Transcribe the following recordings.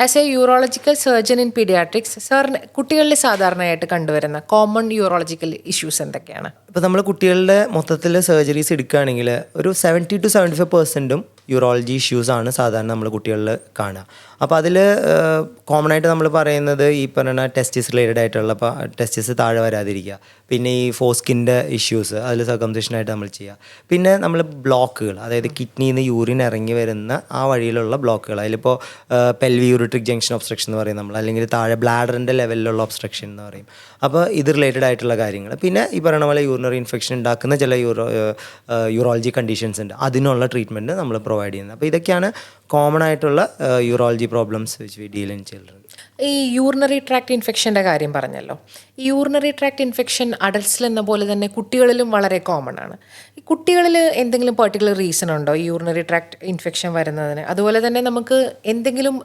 As a urological surgeon in pediatrics, സാറിന് കുട്ടികളിൽ സാധാരണയായിട്ട് കണ്ടുവരുന്ന കോമൺ യൂറോളജിക്കൽ ഇഷ്യൂസ് എന്തൊക്കെയാണ്? ഇപ്പോൾ നമ്മൾ കുട്ടികളുടെ മൊത്തത്തിൽ സർജറീസ് എടുക്കുകയാണെങ്കിൽ ഒരു 70-75% യൂറോളജി ഇഷ്യൂസാണ് സാധാരണ നമ്മൾ കുട്ടികളിൽ കാണുക. അപ്പോൾ അതിൽ കോമൺ ആയിട്ട് നമ്മൾ പറയുന്നത് ഈ പറയുന്ന ടെസ്റ്റിസ് റിലേറ്റഡ് ആയിട്ടുള്ള, ഇപ്പോൾ ടെസ്റ്റിസ് താഴെ വരാതിരിക്കുക, പിന്നെ ഈ ഫോസ്കിൻ്റെ ഇഷ്യൂസ്, അതിൽ സർക്കംസിഷനായിട്ട് നമ്മൾ ചെയ്യുക, പിന്നെ നമ്മൾ ബ്ലോക്കുകൾ, അതായത് കിഡ്നിയിൽ നിന്ന് യൂറിൻ ഇറങ്ങി വരുന്ന ആ വഴിയിലുള്ള ബ്ലോക്കുകൾ, അതിലിപ്പോൾ പെൽവി യൂറിട്രിക് ജംഗ്ഷൻ ഒബ്സ്ട്രക്ഷൻ എന്ന് പറയും നമ്മൾ, അല്ലെങ്കിൽ താഴെ ബ്ലാഡറിൻ്റെ ലെവലിലുള്ള ഒബ്സ്ട്രക്ഷൻ എന്ന് പറയും. അപ്പോൾ ഇത് റിലേറ്റഡ് ആയിട്ടുള്ള കാര്യങ്ങൾ. പിന്നെ ഈ പറയുന്ന പോലെ യൂറിനറി ഇൻഫെക്ഷൻ ഉണ്ടാക്കുന്ന ചില യൂറോളജി കണ്ടീഷൻസ് ഉണ്ട്, അതിനുള്ള ട്രീറ്റ്മെൻറ്റ് നമ്മൾ പ്രൊവൈഡ് ചെയ്യുന്നത്. അപ്പോൾ ഇതൊക്കെയാണ് കോമൺ ആയിട്ടുള്ള urology problems which we deal in children. ഈ യൂറിനറി ട്രാക്ട് ഇൻഫെക്ഷൻ്റെ കാര്യം പറഞ്ഞല്ലോ. ഈ യൂറിനറി ട്രാക്ട് ഇൻഫെക്ഷൻ അഡൽട്ട്സിൽ എന്ന പോലെ തന്നെ കുട്ടികളിലും വളരെ കോമൺ ആണ്. ഈ കുട്ടികളിൽ എന്തെങ്കിലും പെർട്ടിക്കുലർ റീസൺ ഉണ്ടോ ഈ യൂറിനറി ട്രാക്ട് ഇൻഫെക്ഷൻ വരുന്നതിന്? അതുപോലെ തന്നെ നമുക്ക് എന്തെങ്കിലും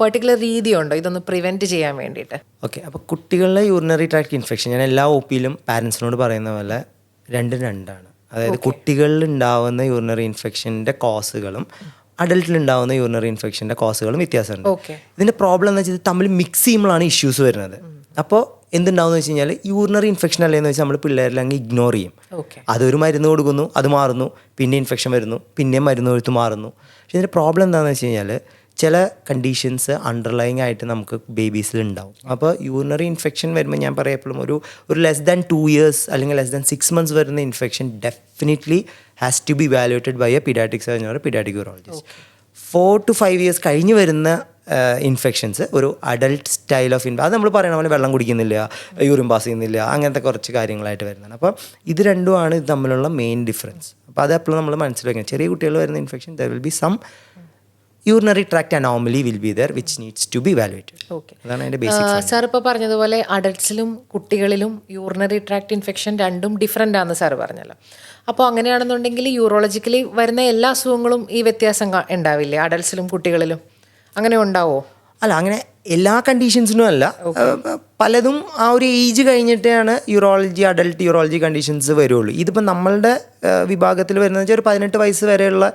പെർട്ടിക്കുലർ രീതിയുണ്ടോ ഇതൊന്ന് പ്രിവെൻറ്റ് ചെയ്യാൻ വേണ്ടിയിട്ട്? ഓക്കെ, അപ്പോൾ കുട്ടികളിലെ യൂറിനറി ട്രാക്ട് ഇൻഫെക്ഷൻ ഞാൻ എല്ലാ ഒ പിയിലും പാരൻസിനോട് പറയുന്ന പോലെ രണ്ടാണ്. അതായത് കുട്ടികളിൽ ഉണ്ടാവുന്ന യൂറിനറി ഇൻഫെക്ഷൻ്റെ കോസുകളും അഡൽട്ടിലുണ്ടാവുന്ന യൂറിനറി ഇൻഫെക്ഷൻ്റെ കോസുകളും വ്യത്യാസമുണ്ട്. ഇതിൻ്റെ പ്രോബ്ലം എന്ന് വെച്ചാൽ തമ്മിൽ മിക്സ് ചെയ്യുമ്പോഴാണ് ഇഷ്യൂസ് വരുന്നത്. അപ്പോൾ എന്തുണ്ടാവുമെന്ന് വെച്ച് കഴിഞ്ഞാൽ യൂറിനറി ഇൻഫെക്ഷൻ അല്ലേന്ന് വെച്ചാൽ നമ്മൾ പിള്ളേരിൽ അങ്ങ് ഇഗ്നോർ ചെയ്യും. അതൊരു മരുന്ന് കൊടുക്കുന്നു, അത് മാറുന്നു, പിന്നെ ഇൻഫെക്ഷൻ വരുന്നു, പിന്നെയും മരുന്ന് കൊടുത്ത് മാറുന്നു. പക്ഷേ ഇതിൻ്റെ പ്രോബ്ലം എന്താണെന്ന് വെച്ച് കഴിഞ്ഞാൽ ചില കണ്ടീഷൻസ് അണ്ടർലൈങ് ആയിട്ട് നമുക്ക് ബേബീസിൽ ഉണ്ടാവും. അപ്പോൾ യൂറിനറി ഇൻഫെക്ഷൻ വരുമ്പോൾ ഞാൻ പറയാം എപ്പോഴും ഒരു ലെസ് ദാൻ 2 years അല്ലെങ്കിൽ ലെസ് ദാൻ 6 months വരുന്ന infection definitely has to be evaluated by a paediatric surgeon or paediatric urologist. 4 to 5 years കഴിഞ്ഞ് വരുന്ന ഇൻഫെക്ഷൻസ് ഒരു അഡൾട്ട് സ്റ്റൈൽ ഓഫ് അത് നമ്മൾ പറയണ പോലെ വെള്ളം കുടിക്കുന്നില്ല, യൂറിൻ പാസ് ചെയ്യുന്നില്ല, അങ്ങനത്തെ കുറച്ച് കാര്യങ്ങളായിട്ട് വരുന്നതാണ്. അപ്പോൾ ഇത് രണ്ടുമാണ് ഇത് തമ്മിലുള്ള മെയിൻ ഡിഫറൻസ്. അപ്പോൾ അത് എപ്പോഴും നമ്മൾ മനസ്സിൽ വയ്ക്കണം. ചെറിയ കുട്ടികൾ വരുന്ന infection there will be some urinary tract anomaly will be there which needs to be evaluated. അതാണ് അതിൻ്റെ ബേസിക്. സാർ ഇപ്പോൾ പറഞ്ഞതുപോലെ അഡൽട്ട്സിലും കുട്ടികളിലും യൂറിനറി ട്രാക്ട് ഇൻഫെക്ഷൻ രണ്ടും ഡിഫറെൻ്റ് ആണെന്ന് സാർ പറഞ്ഞല്ലോ. അപ്പോൾ അങ്ങനെയാണെന്നുണ്ടെങ്കിൽ യൂറോളജിക്കലി വരുന്ന എല്ലാ അസുഖങ്ങളും ഈ വ്യത്യാസം ഉണ്ടാവില്ലേ അഡൽട്ട്സിലും കുട്ടികളിലും? അങ്ങനെ ഉണ്ടാവോ? അല്ല, അങ്ങനെ എല്ലാ കണ്ടീഷൻസിനും അല്ല. പലതും ആ ഒരു ഏജ് കഴിഞ്ഞിട്ടാണ് അഡൽട്ട് യൂറോളജി കണ്ടീഷൻസ് വരുള്ളൂ. ഇതിപ്പോൾ നമ്മളുടെ വിഭാഗത്തിൽ വരുന്നത് വെച്ചാൽ ഒരു 18 വയസ്സ് വരെയുള്ള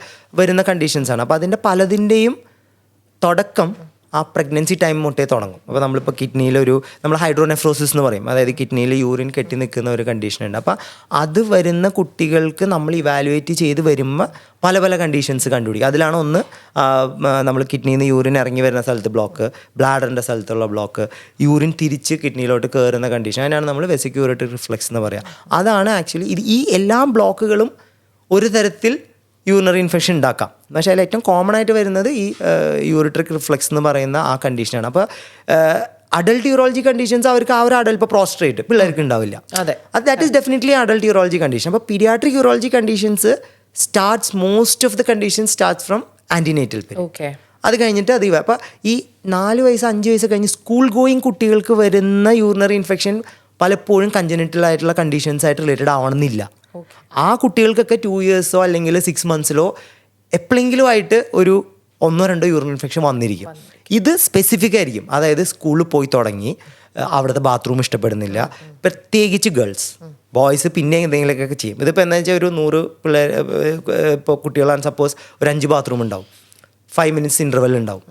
വരുന്ന കണ്ടീഷൻസാണ്. അപ്പോൾ അതിൻ്റെ പലതിൻ്റെയും തുടക്കം ആ പ്രഗ്നൻസി ടൈം മുട്ടേ തുടങ്ങും. അപ്പോൾ നമ്മളിപ്പോൾ നമ്മൾ ഹൈഡ്രോനെഫ്രോസിസ് എന്ന് പറയും, അതായത് കിഡ്നിയിൽ യൂറിൻ കെട്ടി നിൽക്കുന്ന ഒരു കണ്ടീഷനുണ്ട്. അപ്പോൾ അത് വരുന്ന കുട്ടികൾക്ക് നമ്മൾ ഇവാലുവേറ്റ് ചെയ്ത് വരുമ്പോൾ പല പല കണ്ടീഷൻസ് കണ്ടുപിടിക്കും. അതിലാണ് ഒന്ന് നമ്മൾ കിഡ്നിയിൽ നിന്ന് യൂറിൻ ഇറങ്ങി വരുന്ന സ്ഥലത്ത് ബ്ലോക്ക്, ബ്ലാഡറിൻ്റെ സ്ഥലത്തുള്ള ബ്ലോക്ക്, യൂറിൻ തിരിച്ച് കിഡ്നിയിലോട്ട് കയറുന്ന കണ്ടീഷൻ, അതിനാണ് നമ്മൾ വെസിക് യൂറിട്രിക് റിഫ്ലക്സ് എന്ന് പറയുക. അതാണ് ആക്ച്വലി ഈ എല്ലാ ബ്ലോക്കുകളും ഒരു തരത്തിൽ യൂറിനറി ഇൻഫെക്ഷൻ ഉണ്ടാക്കാം. പക്ഷേ അതിൽ ഏറ്റവും കോമൺ ആയിട്ട് വരുന്നത് ഈ യൂറിട്രിക് റിഫ്ലക്സ് എന്ന് പറയുന്ന ആ കണ്ടീഷനാണ്. അപ്പോൾ അഡൾട്ട് യൂറോളജി കണ്ടീഷൻസ് അവർക്ക് ആ ഒരു അഡൾട്ട് ഇപ്പോൾ പ്രോസ്ട്രേറ്റ് പിള്ളേർക്ക് ഉണ്ടാവില്ല. That is definitely adult urology condition. അപ്പോൾ paediatric urology conditions most of the conditions starts from antenatal period. അത് കഴിഞ്ഞിട്ട് അപ്പോൾ ഈ 4 വയസ്സ് 5 വയസ്സ് കഴിഞ്ഞ് സ്കൂൾ ഗോയിങ് കുട്ടികൾക്ക് വരുന്ന യൂറിനറി ഇൻഫെക്ഷൻ പലപ്പോഴും കൺജനിറ്റൽ ആയിട്ടുള്ള കണ്ടീഷൻസ് ആയിട്ട് റിലേറ്റഡ് ആവണമെന്നില്ല. ആ കുട്ടികൾക്കൊക്കെ 2 years അല്ലെങ്കിൽ 6 months എപ്പോഴെങ്കിലും ആയിട്ട് ഒരു 1-2 യൂറിൻ ഇൻഫെക്ഷൻ വന്നിരിക്കും. ഇത് സ്പെസിഫിക് ആയിരിക്കും. അതായത് സ്കൂളിൽ പോയി തുടങ്ങി അവിടുത്തെ ബാത്റൂം ഇഷ്ടപ്പെടുന്നില്ല, പ്രത്യേകിച്ച് ഗേൾസ്. ബോയ്സ് പിന്നെ എന്തെങ്കിലുമൊക്കെ ചെയ്യും. ഇതിപ്പോൾ എന്താ വെച്ചാൽ ഒരു 100 പിള്ളേർ ഇപ്പോൾ കുട്ടികളാണ്, സപ്പോസ് ഒരു 5 ബാത്റൂം ഉണ്ടാവും, 5 minutes ഇൻ്റർവെൽ ഉണ്ടാവും.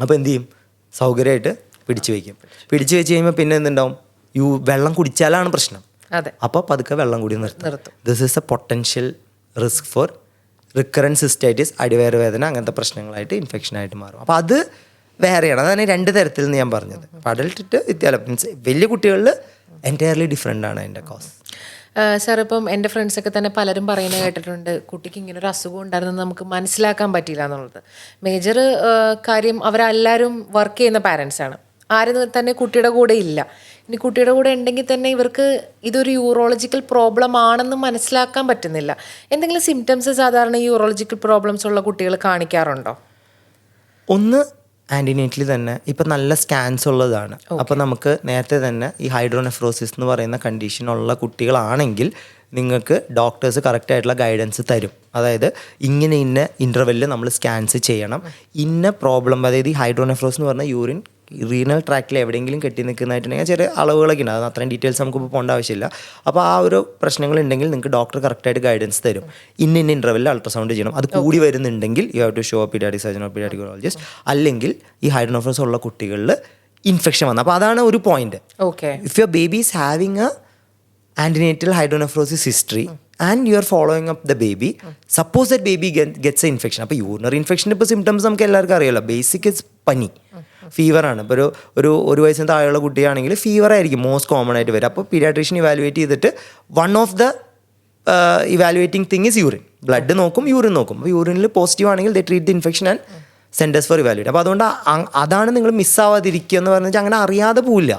അപ്പോൾ എന്ത് ചെയ്യും? സൗകര്യമായിട്ട് പിടിച്ചു വെച്ച് കഴിയുമ്പോൾ പിന്നെ എന്തുണ്ടാവും? വെള്ളം കുടിച്ചാലാണ് പ്രശ്നം. അപ്പോൾ പതുക്കെ വെള്ളം കൂടി നിർത്തും. This is a potential risk for recurrent cystitis, അടിവയറ് വേദന, അങ്ങനത്തെ പ്രശ്നങ്ങളായിട്ട് ഇൻഫെക്ഷനായിട്ട് മാറും. അപ്പോൾ അത് വേറെയാണ്. അതാണ് 2 തരത്തിൽ ഞാൻ പറഞ്ഞത്. അപ്പോൾ അഡൽട്ട് മീൻസ് വലിയ കുട്ടികളിൽ എൻറ്റയർലി ഡിഫറെൻ്റ് ആണ് അതിൻ്റെ കോസ്. സാർ, ഇപ്പം എൻ്റെ ഫ്രണ്ട്സൊക്കെ തന്നെ പലരും പറയുന്നത് കേട്ടിട്ടുണ്ട്, കുട്ടിക്ക് ഇങ്ങനൊരു അസുഖം ഉണ്ടായിരുന്നു നമുക്ക് മനസ്സിലാക്കാൻ പറ്റില്ല എന്നുള്ളത്. മേജർ കാര്യം അവരെല്ലാവരും വർക്ക് ചെയ്യുന്ന പാരൻസാണ്, ആരും തന്നെ കുട്ടിയുടെ കൂടെ ഇല്ല. ഇനി കുട്ടിയുടെ കൂടെ ഉണ്ടെങ്കിൽ തന്നെ ഇവർക്ക് ഇതൊരു യൂറോളജിക്കൽ പ്രോബ്ലം ആണെന്ന് മനസ്സിലാക്കാൻ പറ്റുന്നില്ല. എന്തെങ്കിലും സിംറ്റംസ് സാധാരണ യൂറോളജിക്കൽ പ്രോബ്ലംസ് ഉള്ള കുട്ടികൾ കാണിക്കാറുണ്ടോ? ഒന്ന് ആൻറ്റിനേറ്റലി തന്നെ ഇപ്പം നല്ല സ്കാൻസ് ഉള്ളതാണ്. അപ്പോൾ നമുക്ക് നേരത്തെ തന്നെ ഈ ഹൈഡ്രോനെഫ്രോസിസ് എന്ന് പറയുന്ന കണ്ടീഷനുള്ള കുട്ടികളാണെങ്കിൽ നിങ്ങൾക്ക് ഡോക്ടേഴ്സ് കറക്റ്റായിട്ടുള്ള ഗൈഡൻസ് തരും. അതായത് ഇന്ന ഇൻ്റർവെല്ലിൽ നമ്മൾ സ്കാൻസ് ചെയ്യണം, ഇന്ന പ്രോബ്ലം, അതായത് ഈ ഹൈഡ്രോനെഫ്രോസ് എന്ന് പറഞ്ഞാൽ യൂറിൻ റീനൽ ട്രാക്കിൽ എവിടെയെങ്കിലും കെട്ടി നിൽക്കുന്നതായിട്ടുണ്ടെങ്കിൽ ചെറിയ അളവുകളൊക്കെ ഉണ്ട്, അത് അത്രയും ഡീറ്റെയിൽസ് നമുക്ക് ഇപ്പോൾ പോകേണ്ട ആവശ്യമില്ല. അപ്പോൾ ആ ഒരു പ്രശ്നങ്ങളുണ്ടെങ്കിൽ നിങ്ങൾക്ക് ഡോക്ടർ കറക്റ്റായിട്ട് ഗൈഡൻസ് തരും. ഇന്ന ഇൻ്റർവെല്ലിൽ അൾട്രാസൗണ്ട് ചെയ്യണം. അത് കൂടി വരുന്നുണ്ടെങ്കിൽ you have to show pediatric surgeon or paediatric urologist. അല്ലെങ്കിൽ ഈ ഹൈഡ്രോനെഫ്രോസ് ഉള്ള കുട്ടികളിൽ ഇൻഫെക്ഷൻ വന്നു. അപ്പോൾ അതാണ് ഒരു point. Okay. If your baby is having A antenatal hydronephrosis history and you are following up the baby, suppose that baby gets an infection. അപ്പോൾ urinary ഇൻഫെക്ഷൻ്റെ ഇപ്പോൾ സിംറ്റംസ് നമുക്ക് എല്ലാവർക്കും അറിയാമല്ലോ. ബേസിക് ഇസ് പനി, ഫീവറാണ്. ഇപ്പോൾ ഒരു വയസ്സിന് താഴെയുള്ള കുട്ടിയാണെങ്കിൽ ഫീവർ ആയിരിക്കും മോസ്റ്റ് കോമൺ ആയിട്ട് വരും. അപ്പോൾ പീഡിയാട്രീഷ്യൻ ഇവാലുവേറ്റ് ചെയ്തിട്ട് one of the evaluating thing is urine. Blood നോക്കും, യൂറിൻ നോക്കും. അപ്പോൾ യൂറിനിൽ പോസിറ്റീവ് ആണെങ്കിൽ they treat the infection and send us for evaluate. അപ്പോൾ അതുകൊണ്ട് അതാണ് നിങ്ങൾ മിസ്സാവാതിരിക്കുക എന്ന് പറഞ്ഞാൽ അങ്ങനെ അറിയാതെ പോവില്ല,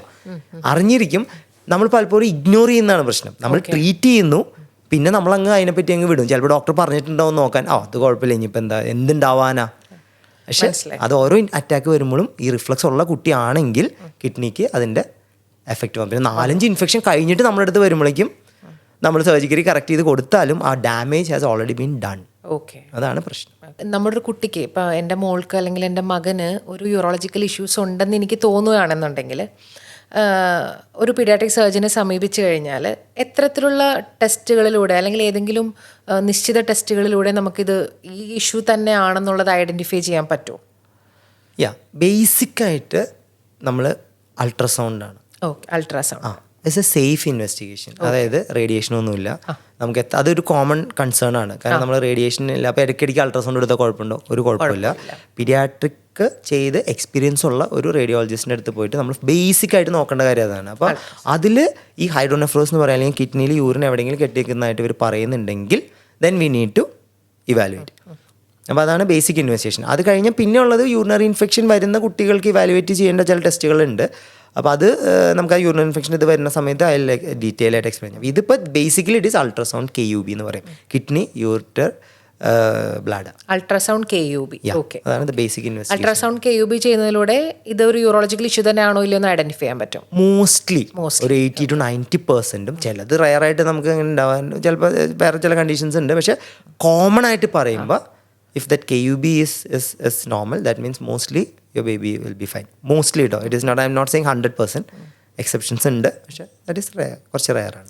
അറിഞ്ഞിരിക്കും. നമ്മൾ പലപ്പോഴും ഇഗ്നോർ ചെയ്യുന്നതാണ് പ്രശ്നം. നമ്മൾ ട്രീറ്റ് ചെയ്യുന്നു, പിന്നെ നമ്മളങ്ങ് അതിനെപ്പറ്റി അങ്ങ് വിടും. ചിലപ്പോൾ ഡോക്ടർ പറഞ്ഞിട്ടുണ്ടാവും നോക്കാൻ, അത് കുഴപ്പമില്ല, ഇനിയിപ്പോൾ എന്തുണ്ടാവാനാ. പക്ഷെ അത് ഓരോ അറ്റാക്ക് വരുമ്പോഴും ഈ റിഫ്ലക്സ് ഉള്ള കുട്ടിയാണെങ്കിൽ കിഡ്നിക്ക് അതിൻ്റെ എഫക്റ്റ് വന്നു. പിന്നെ 4-5 ഇൻഫെക്ഷൻ കഴിഞ്ഞിട്ട് നമ്മുടെ അടുത്ത് വരുമ്പോഴേക്കും നമ്മൾ സർജിക്കലി കറക്റ്റ് ചെയ്ത് കൊടുത്താലും ആ damage has already been done. Okay, അതാണ് പ്രശ്നം. നമ്മുടെ ഒരു കുട്ടിക്ക് ഇപ്പം എൻ്റെ മോൾക്ക് അല്ലെങ്കിൽ എൻ്റെ മകന് ഒരു യൂറോളജിക്കൽ ഇഷ്യൂസ് ഉണ്ടെന്ന് എനിക്ക് തോന്നുകയാണെന്നുണ്ടെങ്കിൽ ഒരു പീഡിയാട്രിക് സർജനെ സമീപിച്ചു കഴിഞ്ഞാൽ എത്തരത്തിലുള്ള ടെസ്റ്റുകളിലൂടെ അല്ലെങ്കിൽ ഏതെങ്കിലും നിശ്ചിത ടെസ്റ്റുകളിലൂടെ നമുക്കിത് ഈ ഇഷ്യൂ തന്നെയാണെന്നുള്ളത് ഐഡൻറ്റിഫൈ ചെയ്യാൻ പറ്റുമോ? ബേസിക്കായിട്ട് നമ്മൾ അൾട്രാസൗണ്ടാണ്. Okay, ultrasound it's a safe investigation. അതായത് റേഡിയേഷനൊന്നുമില്ല. നമുക്ക് അതൊരു കോമൺ കൺസേൺ ആണ്. കാരണം നമ്മൾ റേഡിയേഷൻ ഇല്ല, അപ്പോൾ ഇടയ്ക്കിടയ്ക്ക് അൾട്രാസൗണ്ട് എടുത്താൽ കുഴപ്പമുണ്ടോ? ഒരു കുഴപ്പമില്ല. പീഡിയാട്രിക് ചെയ്ത് എക്സ്പീരിയൻസ് ഉള്ള ഒരു റേഡിയോളജിസ്റ്റിൻ്റെ അടുത്ത് പോയിട്ട് നമ്മൾ ബേസിക്കായിട്ട് നോക്കേണ്ട കാര്യം അതാണ്. അപ്പോൾ അതിൽ ഈ ഹൈഡ്രോനെഫ്രോസ് എന്ന് പറയുക, അല്ലെങ്കിൽ കിഡ്നിയിൽ യൂറിൻ എവിടെയെങ്കിലും കെട്ടിയിരിക്കുന്നതായിട്ട് ഇവർ പറയുന്നുണ്ടെങ്കിൽ then we need to evaluate. അപ്പോൾ അതാണ് ബേസിക് ഇൻവെസ്റ്റിഗേഷൻ. അത് കഴിഞ്ഞാൽ പിന്നെ ഉള്ളത് യൂറിനറി ഇൻഫെക്ഷൻ വരുന്ന കുട്ടികൾക്ക് ഇവാലുവേറ്റ് ചെയ്യേണ്ട ചില ടെസ്റ്റുകളുണ്ട്. അപ്പോൾ അത് നമുക്ക് ആ യൂറിനറി ഇൻഫെക്ഷൻ ഇത് വരുന്ന സമയത്ത് അതിൽ ഡീറ്റെയിൽ ആയിട്ട് എക്സ്പ്ലെയിൻ ചെയ്യാം. ഇതിപ്പോൾ basically it is ultrasound KUB എന്ന് പറയും, kidney ureter bladder. Ultrasound KUB. Okay, അതാണ് ബേസിക് ഇൻവെസ്റ്റിഗേഷൻ. അൾട്രാസൗണ്ട് KUB ചെയ്യുന്നതിലൂടെ ഇതൊരു യൂറോളജിക്കൽ ഇഷ്യൂ തന്നെയാണോ ഇല്ലയോ എന്ന് ഐഡന്റിഫൈ ചെയ്യാൻ പറ്റും. മോസ്റ്റ്ലി ഒരു 80 to 90%. ചിലത് റയറായിട്ട് നമുക്ക് അങ്ങനെ ഉണ്ടാവാൻ ചിലപ്പോൾ വേറെ ചില കണ്ടീഷൻസ് ഉണ്ട്. പക്ഷേ കോമൺ ആയിട്ട് പറയുമ്പോൾ if that KUB is normal, that means mostly your baby will be fine. Mostly, it is not, I'm not saying 100%. Exceptions ഉണ്ട്, പക്ഷേ that is rare, കുറച്ച് rare ആണ്.